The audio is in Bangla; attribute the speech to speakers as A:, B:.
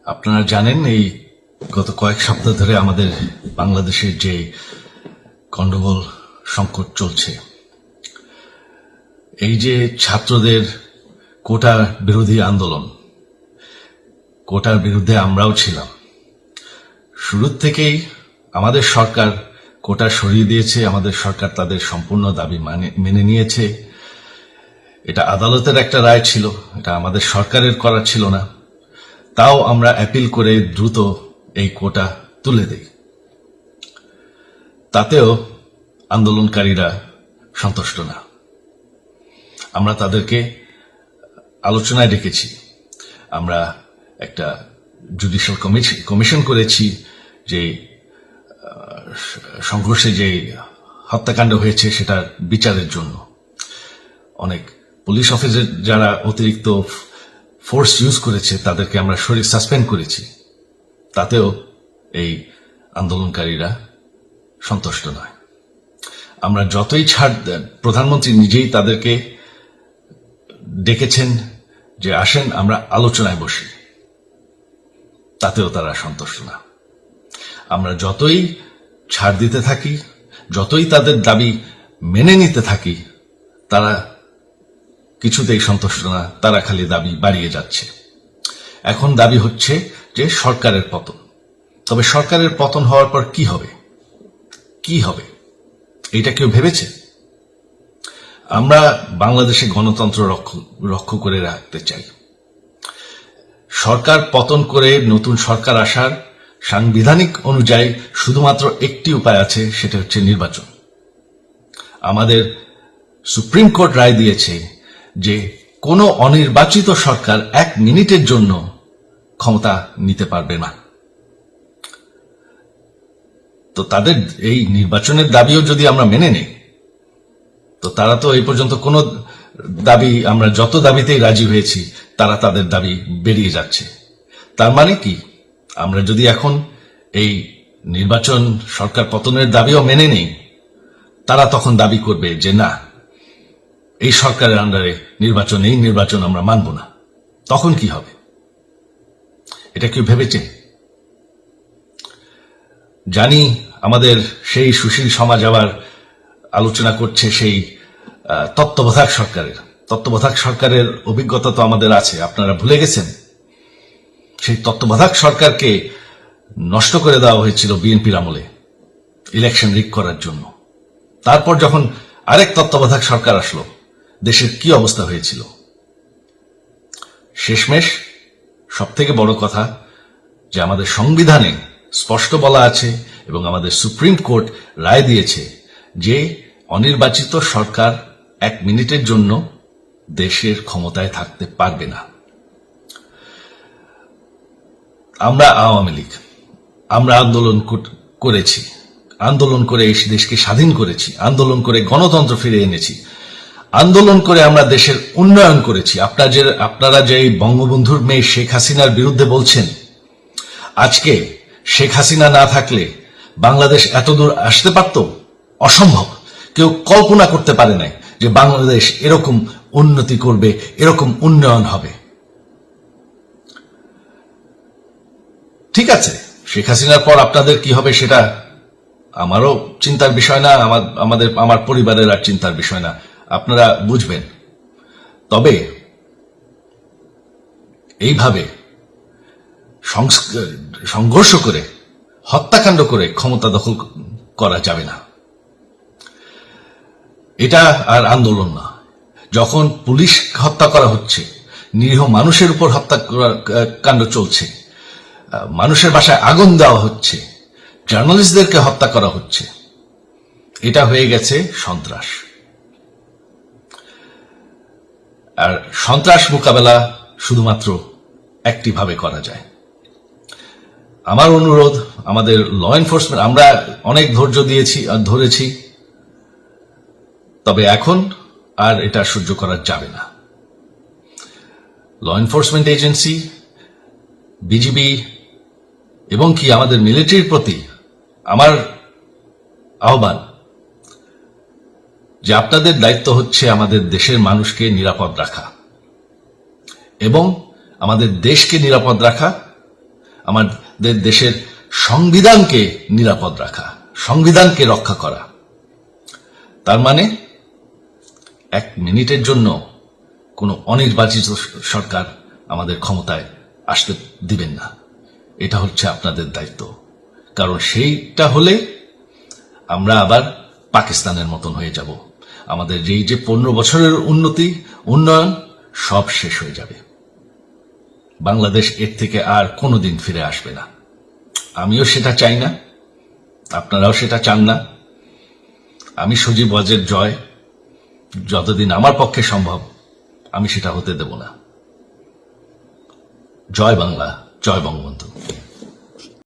A: আপনারা জানেন এই গত কয়েক সপ্তাহ ধরে আমাদের বাংলাদেশের যে গন্ডগোল সংকট চলছে, এই যে ছাত্রদের কোটা বিরোধী আন্দোলন, কোটার বিরুদ্ধে আমরাও ছিলাম। শুরু থেকেই আমাদের সরকার কোটা সরিয়ে দিয়েছে, আমাদের সরকার তাদের সম্পূর্ণ দাবি মেনে নিয়েছে। এটা আদালতের একটা রায় ছিল, এটা আমাদের সরকারের করা ছিল না। তাও আমরা অ্যাপিল করে দ্রুত এই কোটা তুলে দেই। তাতেও আন্দোলনকারীরা সন্তুষ্ট না। আমরা তাদেরকে আলোচনায় ডেকেছি, আমরা একটা জুডিশিয়াল কমিশন করেছি যে সংঘর্ষে যে হত্যাকাণ্ড হয়েছে সেটার বিচারের জন্য। অনেক পুলিশ অফিসার যারা অতিরিক্ত ফোর্স ইউজ করেছে তাদেরকে আমরা সাসপেন্ড করেছি। তাতেও এই আন্দোলনকারীরা সন্তুষ্ট নয়। আমরা যতই ছাড় দেন, প্রধানমন্ত্রী নিজেই তাদেরকে ডেকেছেন যে আসেন আমরা আলোচনায় বসি, তাতেও তারা সন্তুষ্ট না। আমরা যতই ছাড় দিতে থাকি, যতই তাদের দাবি মেনে নিতে থাকি, তারা কিছুতেই সন্তুষ্ট না, তারা খালি দাবি বাড়িয়ে যাচ্ছে। এখন দাবি হচ্ছে যে সরকারের পতন। তবে সরকারের পতন হওয়ার পর কি হবে, কি হবে এটা কেউ ভেবেছে? আমরা বাংলাদেশে গণতন্ত্র রক্ষা করে রাখতে চাই। সরকার পতন করে নতুন সরকার আসার সাংবিধানিক অনুযায়ী শুধুমাত্র একটি উপায় আছে, সেটা হচ্ছে নির্বাচন। আমাদের সুপ্রিম কোর্ট রায় দিয়েছে যে কোনো অনির্বাচিত সরকার 1 মিনিটের জন্য ক্ষমতা নিতে পারবে না। তো তাদের এই নির্বাচনের দাবিও যদি আমরা মেনে নেই, তো তারা তো এই পর্যন্ত কোনো দাবি, আমরা যত দাবিতেই রাজি হয়েছি তারা তাদের দাবি বেরিয়ে যাচ্ছে। তার মানে কি, আমরা যদি এখন এই নির্বাচন সরকার পতনের দাবিও মেনে নেই, তারা তখন দাবি করবে যে না, এই সরকারের আন্ডারে নির্বাচন, এই নির্বাচন আমরা মানব না। তখন কি হবে এটা কেউ ভেবেছে? জানি আমাদের সেই সুশীল সমাজ আবার আলোচনা করছে সেই তত্ত্বাবধায়ক সরকারের অভিজ্ঞতা তো আমাদের আছে। আপনারা ভুলে গেছেন সেই তত্ত্বাবধায়ক সরকারকে নষ্ট করে দেওয়া হয়েছিল বিএনপির আমলে ইলেকশন রিগ করার জন্য। তারপর যখন আরেক তত্ত্বাবধায়ক সরকার আসলো, দেশের কি অবস্থা হয়েছিল। শেষমেশ সব থেকে বড় কথা যে আমাদের সংবিধানে স্পষ্ট বলা আছে এবং আমাদের সুপ্রিম কোর্ট রায় দিয়েছে যে অনির্বাচিত সরকার 1 মিনিটের জন্য দেশের ক্ষমতায় থাকতে পারবে না। আমরা আওয়ামী লীগ, আমরা আন্দোলন করেছি, আন্দোলন করে এই দেশকে স্বাধীন করেছি, আন্দোলন করে গণতন্ত্র ফিরে এনেছি, আন্দোলন করে আমরা দেশের উন্নয়ন করেছি। আপনারা যে বঙ্গবন্ধুর মেয়ে শেখ হাসিনার বিরুদ্ধে বলছেন, আজকে শেখ হাসিনা না থাকলে বাংলাদেশ এতদূর আসতে পারত? অসম্ভব। কেউ কল্পনা করতে পারে নাই যে বাংলাদেশ এরকম উন্নতি করবে, এরকম উন্নয়ন হবে। ঠিক আছে, শেখ হাসিনার পর আপনাদের কি হবে সেটা আমারও চিন্তার বিষয় না, আমার পরিবারের আর চিন্তার বিষয় না, আপনারা বুঝবেন। তবে এইভাবে সংঘর্ষ করে, হত্যাকাণ্ড করে ক্ষমতা দখল করা যাবে না। এটা আর আন্দোলন না। যখন পুলিশ হত্যা করা হচ্ছে, নিরীহ মানুষের উপর হত্যাকাণ্ড চলছে, মানুষের বাসায় আগুন দেওয়া হচ্ছে, জার্নালিস্টদেরকে হত্যা করা হচ্ছে, এটা হয়ে গেছে সন্ত্রাস। আর সন্ত্রাস মোকাবেলা শুধুমাত্র একটি ভাবে করা যায়। আমার অনুরোধ, আমাদের ল এনফোর্সমেন্ট, আমরা অনেক ধৈর্য ধরেছি, তবে এখন আর এটা সহ্য করা যাবে না। ল এনফোর্সমেন্ট এজেন্সি, বিজিবি এবং কি আমাদের মিলিটারির প্রতি আমার আহ্বান যে আপনাদের দায়িত্ব হচ্ছে আমাদের দেশের মানুষকে নিরাপদ রাখা এবং আমাদের দেশকে নিরাপদ রাখা, আমাদের দেশের সংবিধানকে নিরাপদ রাখা, সংবিধানকে রক্ষা করা। তার মানে এক মিনিটের জন্য কোনো অনির্বাচিত সরকার আমাদের ক্ষমতায় আসতে দিবেন না। এটা হচ্ছে আপনাদের দায়িত্ব, কারণ সেইটা হলে আমরা আবার পাকিস্তানের মতন হয়ে যাব। আমাদের এই যে 15 বছরের উন্নয়ন সব শেষ হয়ে যাবে। বাংলাদেশ এর থেকে আর কোনোদিন ফিরে আসবে না। আমিও সেটা চাই না, আপনারাও সেটা চান না। আমি সজীব ওয়াজের জয় যতদিন আমার পক্ষে সম্ভব আমি সেটা হতে দেব না। জয় বাংলা, জয় বঙ্গবন্ধু।